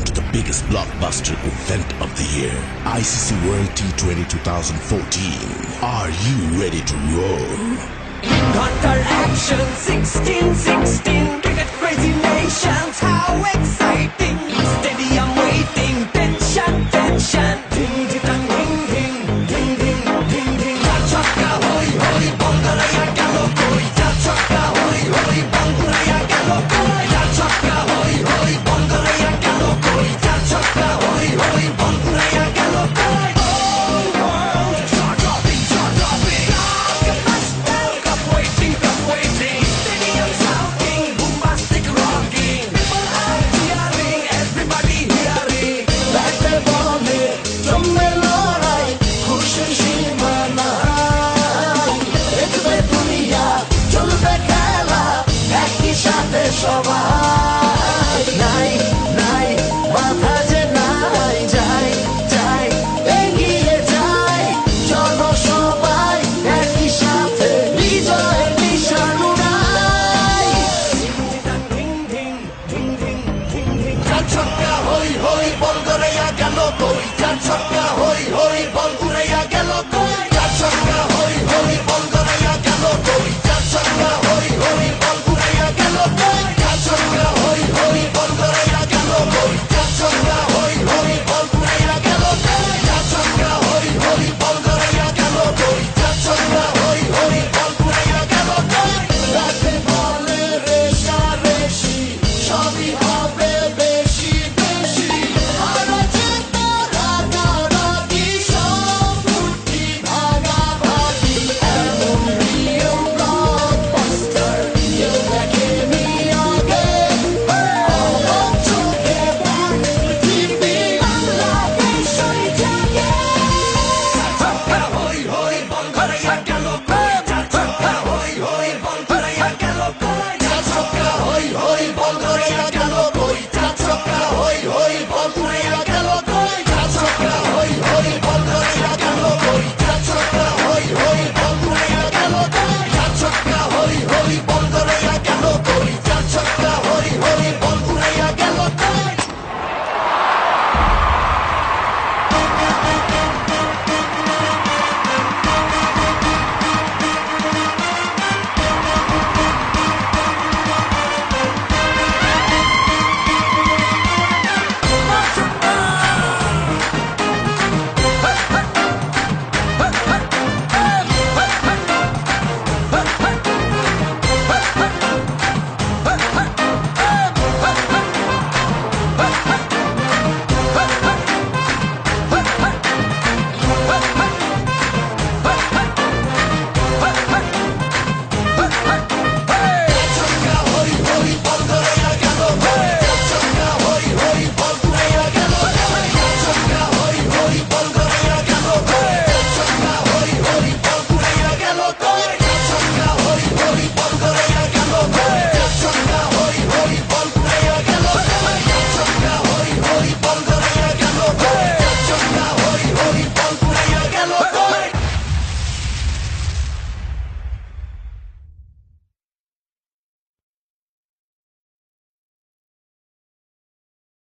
to the biggest blockbuster event of the year, ICC World T20 2014. Are you ready to roll? Hunter action 16-16, cricket crazy nations, how exciting! Stadium waiting, tension, tension. Ding ding ding ding ding ding ding ding. Chaka hoy hoy, Bangalaya galo koi. Chaka hoy hoy, Bangalaya galo koi. Chaka hoy hoy, Bangalaya galo koi. Chaka hoy hoy, Bangalaya galo koi. Oh world, chaka bing, chaka bing. Cup waiting, cup waiting. Stadium shouting, bombastic rocking. People are cheering, everybody hearing. Like the ball, জমে লড়াই, খুশির সীমা নাই। দেখবে দুনিয়া, চলবে খেলা, একই সাথে সবাই। নাই নাই বাধা যে নাই, যাই যাই এগিয়ে যাই। চলো সবাই একই সাথে, বিজয়ের নিশান উড়াই। ধিং ধিং ধিং ধিং ধিং ধিং। চার ছক্কা হই হই, বল গড়াইয়া গেল কই। চার ছক্কা হই হই, বল